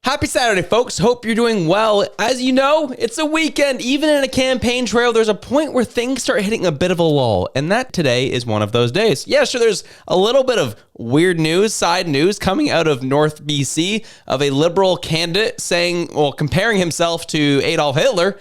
Happy Saturday, folks. Hope you're doing well. As you know, it's a weekend. Even in a campaign trail, there's a point where things start hitting a bit of a lull, and that today is one of those days. Yeah, sure, there's a little bit of weird news, side news coming out of North BC of a liberal candidate saying, well, comparing himself to Adolf Hitler.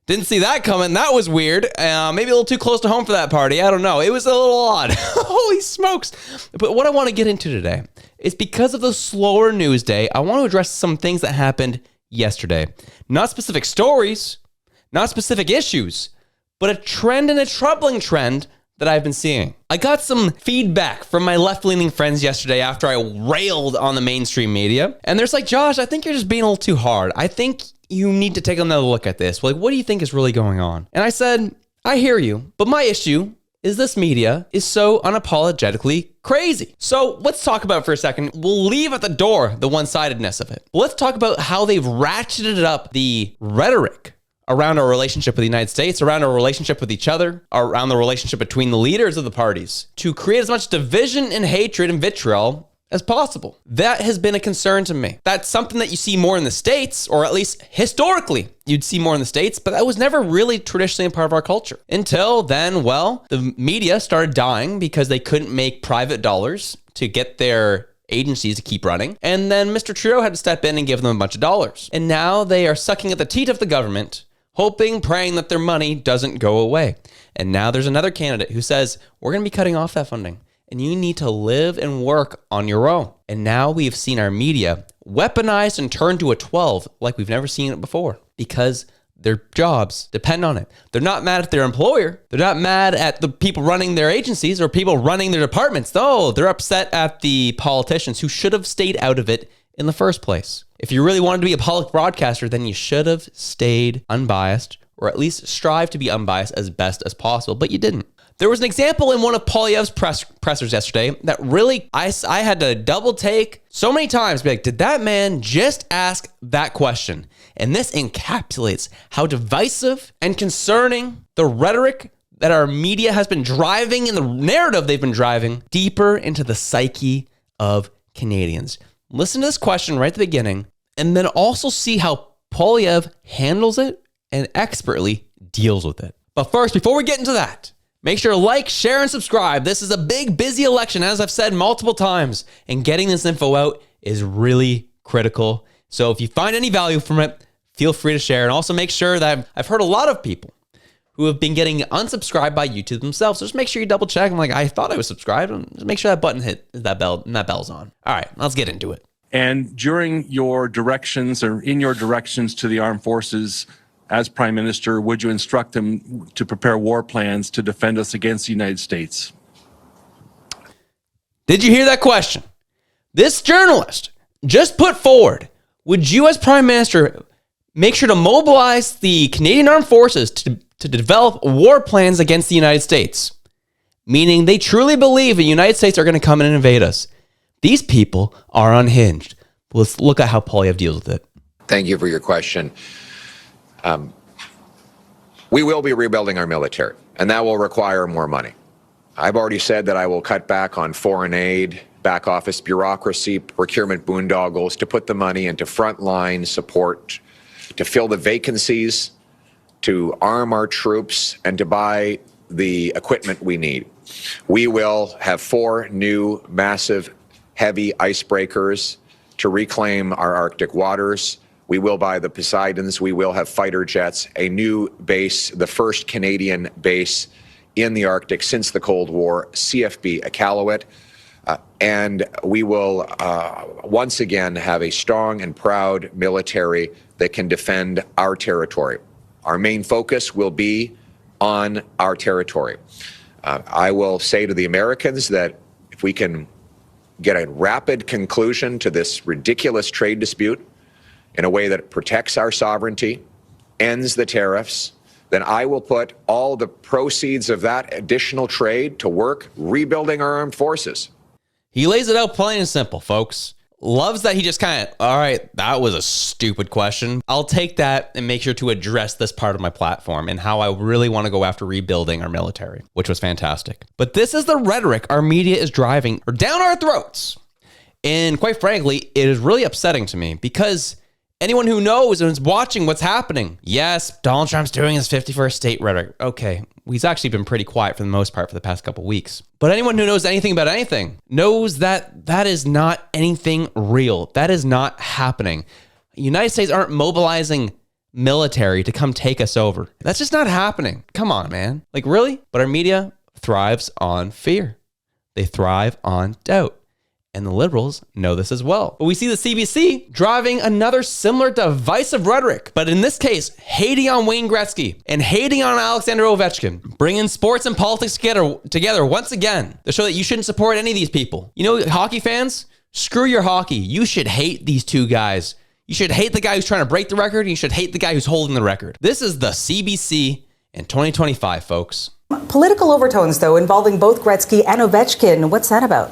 Didn't see that coming. That was weird. Maybe a little too close to home for that party. I don't know. It was a little odd. Holy smokes. But what I want to get into today is because of the slower news day, I want to address some things that happened yesterday. Not specific stories, not specific issues, but a trend and a troubling trend that I've been seeing. I got some feedback from my left-leaning friends yesterday after I railed on the mainstream media. And they're like, Josh, I think you're just being a little too hard. I think you need to take another look at this. Like, what do you think is really going on? And I said, I hear you, but my issue is this media is so unapologetically crazy. So let's talk about it for a second. We'll leave at the door the one-sidedness of it. Let's talk about how they've ratcheted up the rhetoric around our relationship with the United States, around our relationship with each other, around the relationship between the leaders of the parties to create as much division and hatred and vitriol as possible. That has been a concern to me. That's something that you see more in the States, or at least historically, you'd see more in the States, but that was never really traditionally a part of our culture. Until then, well, the media started dying because they couldn't make private dollars to get their agencies to keep running. And then Mr. Trudeau had to step in and give them a bunch of dollars. And now they are sucking at the teat of the government, hoping, praying that their money doesn't go away. And now there's another candidate who says, we're going to be cutting off that funding, and you need to live and work on your own. And now we've seen our media weaponized and turned to a 12 like we've never seen it before because their jobs depend on it. They're not mad at their employer. They're not mad at the people running their agencies or people running their departments. No, they're upset at the politicians who should have stayed out of it in the first place. If you really wanted to be a public broadcaster, then you should have stayed unbiased, or at least strive to be unbiased as best as possible, but you didn't. There was an example in one of Poilievre's pressers yesterday that really, I had to double take so many times, be like, did that man just ask that question? And this encapsulates how divisive and concerning the rhetoric that our media has been driving and the narrative they've been driving deeper into the psyche of Canadians. Listen to this question right at the beginning, and then also see how Poilievre handles it and expertly deals with it. But first, before we get into that, make sure to like, share, and subscribe. This is a big, busy election, as I've said multiple times, and getting this info out is really critical. So if you find any value from it, feel free to share. And also make sure that I've heard a lot of people who have been getting unsubscribed by YouTube themselves. So just make sure you double check. I'm like, I thought I was subscribed. And just make sure that button hit that bell and that bell's on. All right, let's get into it. And during your directions or in your directions to the armed forces, as Prime Minister, would you instruct them to prepare war plans to defend us against the United States? Did you hear that question? This journalist just put forward, would you as Prime Minister make sure to mobilize the Canadian Armed Forces to develop war plans against the United States? Meaning they truly believe the United States are going to come in and invade us. These people are unhinged. Let's look at how Poilievre deals with it. Thank you for your question. We will be rebuilding our military, and that will require more money. I've already said that I will cut back on foreign aid, back office bureaucracy, procurement boondoggles to put the money into frontline support, to fill the vacancies, to arm our troops, and to buy the equipment we need. We will have 4 new massive heavy icebreakers to reclaim our Arctic waters. We will buy the Poseidons. We will have fighter jets, a new base, the first Canadian base in the Arctic since the Cold War, CFB Iqaluit. And we will once again have a strong and proud military that can defend our territory. Our main focus will be on our territory. I will say to the Americans that if we can get a rapid conclusion to this ridiculous trade dispute in a way that protects our sovereignty, ends the tariffs, then I will put all the proceeds of that additional trade to work rebuilding our armed forces. He lays it out plain and simple, folks. Loves that he just kind of, all right, that was a stupid question. I'll take that and make sure to address this part of my platform and how I really want to go after rebuilding our military, which was fantastic. But this is the rhetoric our media is driving down our throats. And quite frankly, it is really upsetting to me because anyone who knows and is watching what's happening, yes, Donald Trump's doing his 51st state rhetoric. Okay, he's actually been pretty quiet for the most part for the past couple weeks. But anyone who knows anything about anything knows that that is not anything real. That is not happening. The United States aren't mobilizing military to come take us over. That's just not happening. Come on, man. Like, really? But our media thrives on fear. They thrive on doubt. And the liberals know this as well. But we see the CBC driving another similar divisive rhetoric, but in this case, hating on Wayne Gretzky and hating on Alexander Ovechkin, bringing sports and politics together once again to show that you shouldn't support any of these people. You know, hockey fans, screw your hockey. You should hate these two guys. You should hate the guy who's trying to break the record, and you should hate the guy who's holding the record. This is the CBC in 2025, folks. Political overtones, though, involving both Gretzky and Ovechkin. What's that about?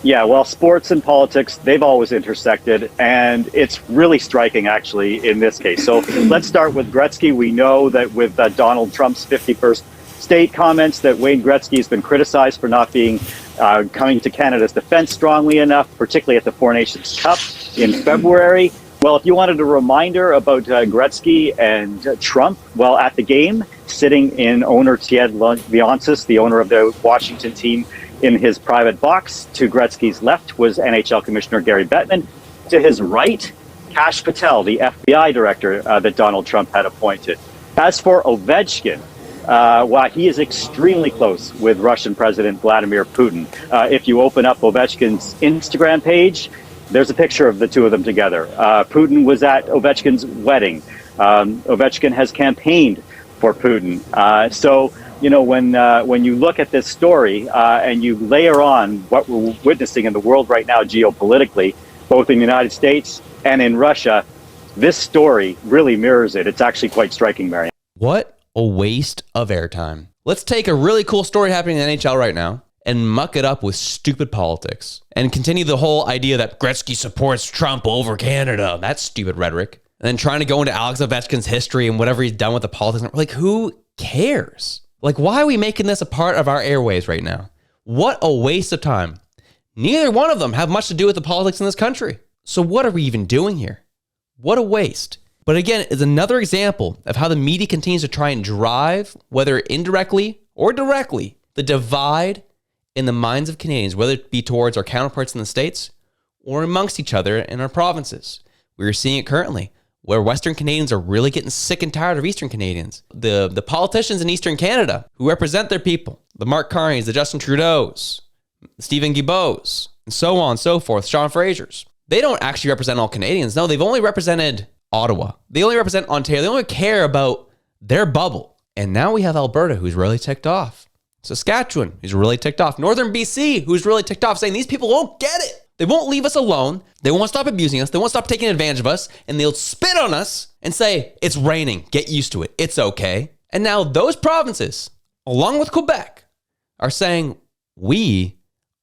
Yeah, well, sports and politics, they've always intersected, and it's really striking, actually, in this case. So let's start with Gretzky. We know that with Donald Trump's 51st state comments that Wayne Gretzky has been criticized for not being coming to Canada's defense strongly enough, particularly at the Four Nations Cup in February. Well, if you wanted a reminder about Gretzky and Trump, well, at the game, sitting in owner Ted Leonsis, the owner of the Washington team, in his private box, to Gretzky's left was NHL Commissioner Gary Bettman. To his right, Kash Patel, the FBI director that Donald Trump had appointed. As for Ovechkin, while he is extremely close with Russian President Vladimir Putin, if you open up Ovechkin's Instagram page, there's a picture of the two of them together. Putin was at Ovechkin's wedding. Ovechkin has campaigned for Putin. So, you know, when you look at this story and you layer on what we're witnessing in the world right now geopolitically, both in the United States and in Russia, this story really mirrors it. It's actually quite striking, Marianne. What a waste of airtime. Let's take a really cool story happening in the NHL right now and muck it up with stupid politics and continue the whole idea that Gretzky supports Trump over Canada. That's stupid rhetoric. And then trying to go into Alex Ovechkin's history and whatever he's done with the politics. Like, who cares? Like, why are we making this a part of our airways right now? What a waste of time. Neither one of them have much to do with the politics in this country. So what are we even doing here? What a waste. But again, it's another example of how the media continues to try and drive, whether indirectly or directly, the divide in the minds of Canadians, whether it be towards our counterparts in the States or amongst each other in our provinces. We're seeing it currently, where Western Canadians are really getting sick and tired of Eastern Canadians. The politicians in Eastern Canada who represent their people, the Mark Carneys, the Justin Trudeaus, the Stephen Guilbeaults, and so on and so forth, Sean Frasers, they don't actually represent all Canadians. No, they've only represented Ottawa. They only represent Ontario. They only care about their bubble. And now we have Alberta, who's really ticked off. Saskatchewan, who's really ticked off. Northern BC, who's really ticked off, saying these people won't get it. They won't leave us alone. They won't stop abusing us. They won't stop taking advantage of us. And they'll spit on us and say, it's raining. Get used to it. It's okay. And now those provinces, along with Quebec, are saying, we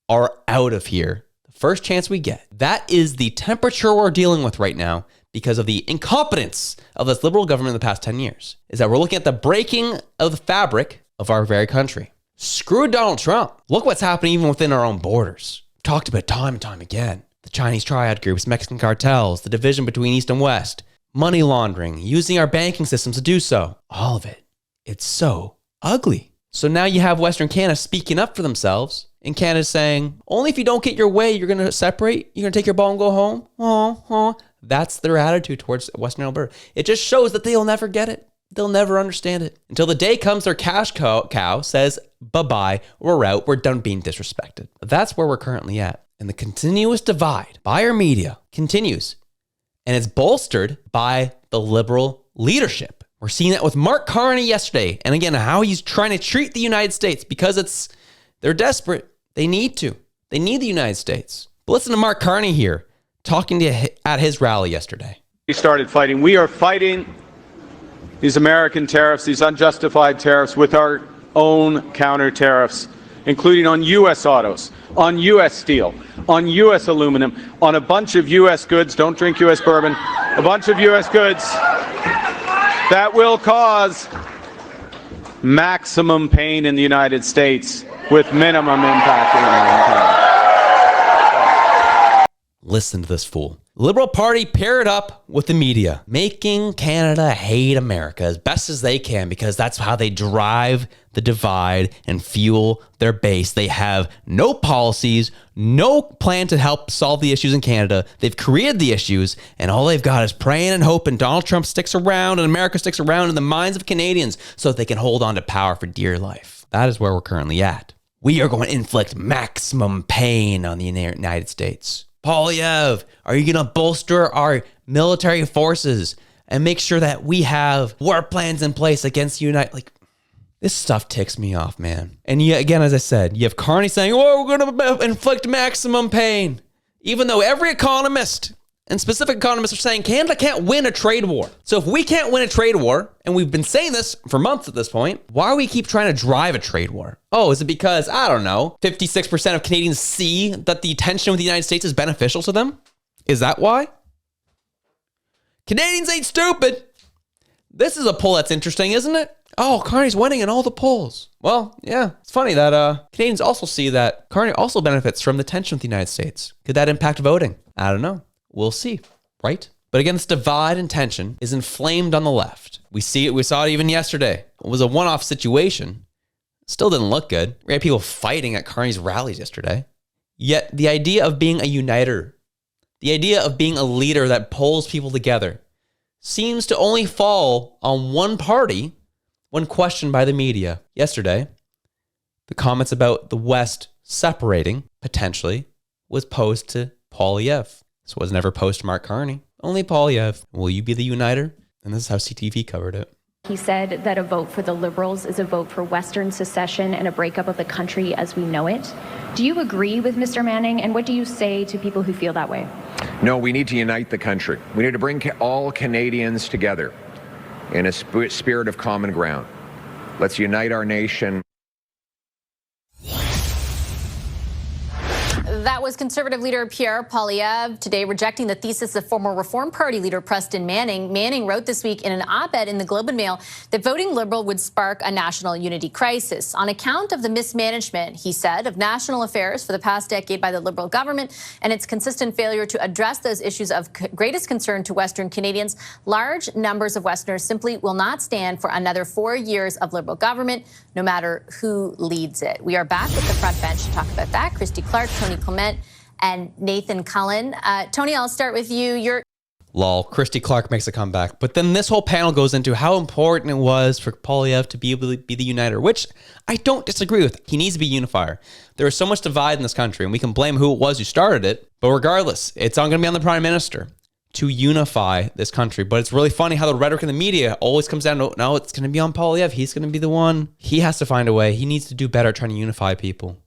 are out of here the first chance we get. That is the temperature we're dealing with right now because of the incompetence of this liberal government in the past 10 years, is that we're looking at the breaking of the fabric of our very country. Screw Donald Trump. Look what's happening even within our own borders. Talked about time and time again. The Chinese triad groups, Mexican cartels, the division between East and West, money laundering, using our banking systems to do so. All of it. It's so ugly. So now you have Western Canada speaking up for themselves, and Canada saying, only if you don't get your way, you're going to separate, you're going to take your ball and go home. That's their attitude towards Western Alberta. It just shows that they'll never get it. They'll never understand it until the day comes their cash cow says, bye-bye, we're out, we're done being disrespected. That's where we're currently at. And the continuous divide by our media continues. And it's bolstered by the liberal leadership. We're seeing that with Mark Carney yesterday. And again, how he's trying to treat the United States because they're desperate. They need to. They need the United States. But listen to Mark Carney here talking at his rally yesterday. We started fighting. We are fighting these American tariffs, these unjustified tariffs, with our own counter tariffs, including on U.S. autos, on U.S. steel, on U.S. aluminum, on a bunch of U.S. goods, don't drink U.S. bourbon, a bunch of U.S. goods that will cause maximum pain in the United States with minimum impact in the Listen to this fool. Liberal Party paired up with the media, making Canada hate America as best as they can because that's how they drive the divide and fuel their base. They have no policies, no plan to help solve the issues in Canada. They've created the issues, and all they've got is praying and hoping Donald Trump sticks around and America sticks around in the minds of Canadians so that they can hold on to power for dear life. That is where we're currently at. We are going to inflict maximum pain on the United States. Poilievre, are you going to bolster our military forces and make sure that we have war plans in place against the United? Like, this stuff ticks me off, man. And yet again, as I said, you have Carney saying, "Oh, we're going to inflict maximum pain," even though every economist and specific economists are saying Canada can't win a trade war. So if we can't win a trade war, and we've been saying this for months at this point, why do we keep trying to drive a trade war? Oh, is it because, I don't know, 56% of Canadians see that the tension with the United States is beneficial to them? Is that why? Canadians ain't stupid. This is a poll that's interesting, isn't it? Oh, Carney's winning in all the polls. Well, yeah, it's funny that Canadians also see that Carney also benefits from the tension with the United States. Could that impact voting? I don't know. We'll see, right? But again, this divide and tension is inflamed on the left. We see it. We saw it even yesterday. It was a one-off situation. Still didn't look good. We had people fighting at Carney's rallies yesterday. Yet the idea of being a uniter, the idea of being a leader that pulls people together, seems to only fall on one party when questioned by the media. Yesterday, the comments about the West separating, potentially, was posed to Poilievre. This was never posed to Mark Carney. Only Poilievre. Will you be the uniter? And this is how CTV covered it. He said that a vote for the Liberals is a vote for Western secession and a breakup of the country as we know it. Do you agree with Mr. Manning? And what do you say to people who feel that way? No, we need to unite the country. We need to bring all Canadians together in a spirit of common ground. Let's unite our nation. That was Conservative leader Pierre Poilievre today rejecting the thesis of former Reform Party leader Preston Manning. Manning wrote this week in an op-ed in the Globe and Mail that voting Liberal would spark a national unity crisis on account of the mismanagement, he said, of national affairs for the past decade by the Liberal government and its consistent failure to address those issues of greatest concern to Western Canadians. Large numbers of Westerners simply will not stand for another 4 years of Liberal government, no matter who leads it. We are back with the front bench to talk about that. Christy Clark, Tony Clement, and Nathan Cullen. Tony, I'll start with you. Lol, Christy Clark makes a comeback. But then this whole panel goes into how important it was for Poilievre to be able to be the uniter, which I don't disagree with. He needs to be unifier. There is so much divide in this country, and we can blame who it was who started it. But regardless, it's not going to be on the Prime Minister to unify this country. But it's really funny how the rhetoric in the media always comes down to, no, it's going to be on Poilievre. He's going to be the one. He has to find a way. He needs to do better trying to unify people.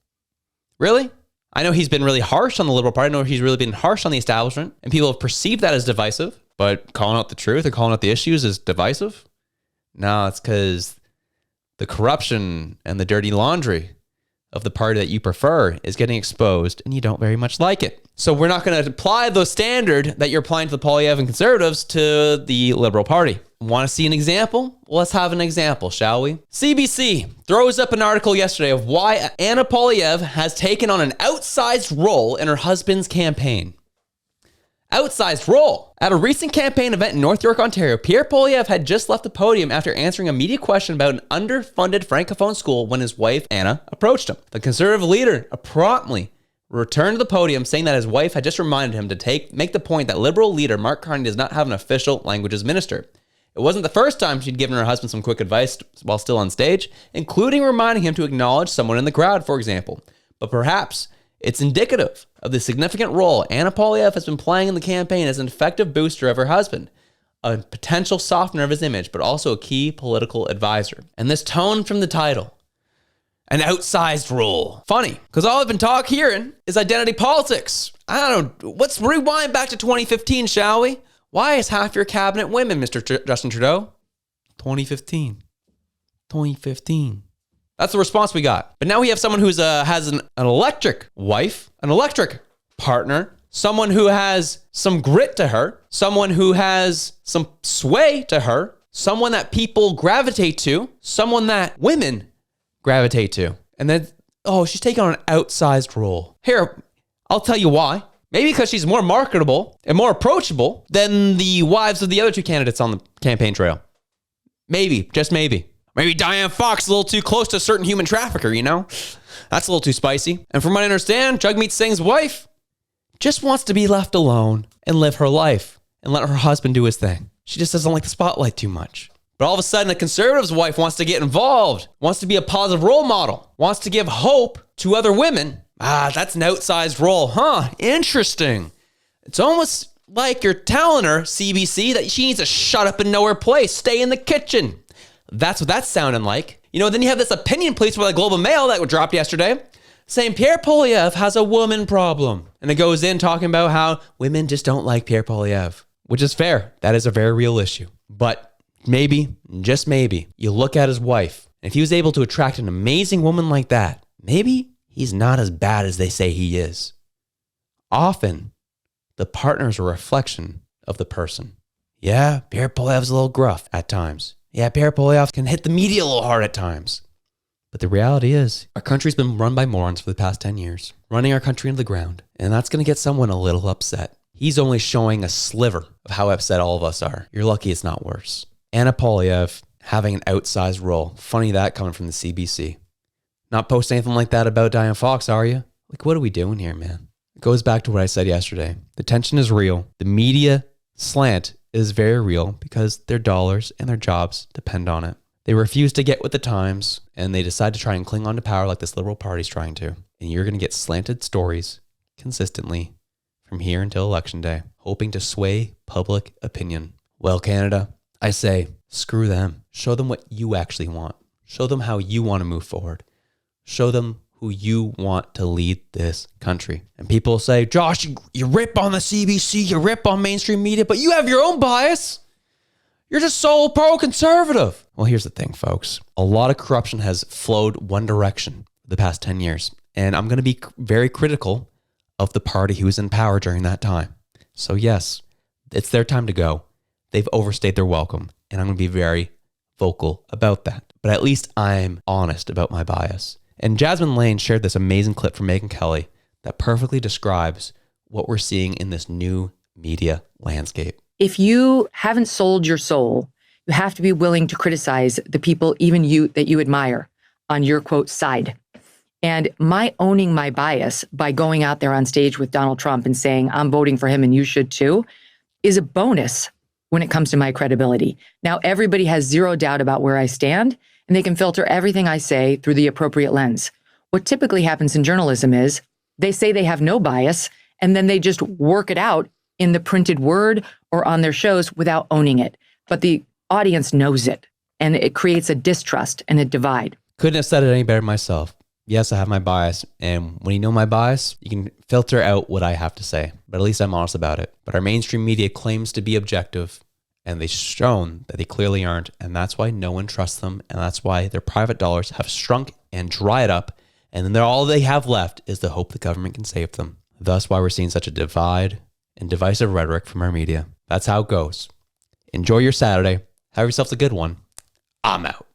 Really? I know he's been really harsh on the Liberal Party. I know he's really been harsh on the establishment, and people have perceived that as divisive, but calling out the truth and calling out the issues is divisive? No, it's because the corruption and the dirty laundry of the party that you prefer is getting exposed, and you don't very much like it. So we're not going to apply the standard that you're applying to the Poilievre and Conservatives to the Liberal Party. Want to see an example? Well, let's have an example, shall we? CBC throws up an article yesterday of why Anna Poilievre has taken on an outsized role in her husband's campaign. Outsized role. At a recent campaign event in North York, Ontario, Pierre Poilievre had just left the podium after answering a media question about an underfunded francophone school when his wife, Anna, approached him. The Conservative leader promptly returned to the podium, saying that his wife had just reminded him to make the point that Liberal leader Mark Carney does not have an official languages minister. It wasn't the first time she'd given her husband some quick advice while still on stage, including reminding him to acknowledge someone in the crowd, for example. But perhaps it's indicative of the significant role Anna Poilievre has been playing in the campaign as an effective booster of her husband, a potential softener of his image, but also a key political advisor. And this tone from the title, an outsized role. Funny, because all I've been hearing is identity politics. I don't know. Let's rewind back to 2015, shall we? Why is half your cabinet women, Mr. Justin Trudeau? 2015. That's the response we got. But now we have someone who has an electric wife, an electric partner, someone who has some grit to her, someone who has some sway to her, someone that people gravitate to, someone that women gravitate to. And then, she's taking on an outsized role. Here, I'll tell you why. Maybe because she's more marketable and more approachable than the wives of the other two candidates on the campaign trail. Maybe, just maybe. Maybe Diane Fox is a little too close to a certain human trafficker, you know? That's a little too spicy. And from what I understand, Jagmeet Singh's wife just wants to be left alone and live her life and let her husband do his thing. She just doesn't like the spotlight too much. But all of a sudden, a conservative's wife wants to get involved, wants to be a positive role model, wants to give hope to other women. That's an outsized role, huh? Interesting. It's almost like you're telling her, CBC, that she needs to shut up and know her place, stay in the kitchen. That's what that's sounding like. You know, then you have this opinion piece by the Global Mail that dropped yesterday saying Pierre Poilievre has a woman problem. And it goes in talking about how women just don't like Pierre Poilievre, which is fair. That is a very real issue. But maybe, just maybe, you look at his wife, and if he was able to attract an amazing woman like that, maybe he's not as bad as they say he is. Often, the partner is a reflection of the person. Yeah, Pierre Poilievre's a little gruff at times. Yeah, Pierre Poilievre can hit the media a little hard at times. But the reality is, our country's been run by morons for the past 10 years, running our country into the ground, and that's going to get someone a little upset. He's only showing a sliver of how upset all of us are. You're lucky it's not worse. Anna Poilievre having an outsized role. Funny that coming from the CBC. Not posting anything like that about Diane Fox, are you? Like, what are we doing here, man? It goes back to what I said yesterday. The tension is real. The media slant is very real because their dollars and their jobs depend on it. They refuse to get with the times and they decide to try and cling on to power like this Liberal Party's trying to. And you're going to get slanted stories consistently from here until Election Day, hoping to sway public opinion. Well, Canada, I say, screw them. Show them what you actually want. Show them how you want to move forward. Show them who you want to lead this country. And people say, Josh, you rip on the CBC, you rip on mainstream media, but you have your own bias. You're just so pro-conservative. Well, here's the thing, folks. A lot of corruption has flowed one direction the past 10 years. And I'm going to be very critical of the party who was in power during that time. So yes, it's their time to go. They've overstayed their welcome. And I'm going to be very vocal about that. But at least I'm honest about my bias. And Jasmine Lane shared this amazing clip from Megyn Kelly that perfectly describes what we're seeing in this new media landscape. If you haven't sold your soul, you have to be willing to criticize the people, even you, that you admire on your, quote, side. And my owning my bias by going out there on stage with Donald Trump and saying, I'm voting for him and you should too, is a bonus when it comes to my credibility. Now, everybody has zero doubt about where I stand, and they can filter everything I say through the appropriate lens. What typically happens in journalism is they say they have no bias, and then they just work it out in the printed word or on their shows without owning it. But the audience knows it, and it creates a distrust and a divide. Couldn't have said it any better myself. Yes, I have my bias, and when you know my bias, you can filter out what I have to say, but at least I'm honest about it. But our mainstream media claims to be objective, and they've shown that they clearly aren't, and that's why no one trusts them, and that's why their private dollars have shrunk and dried up, and then all they have left is the hope the government can save them. Thus why we're seeing such a divide and divisive rhetoric from our media. That's how it goes. Enjoy your Saturday. Have yourself a good one. I'm out.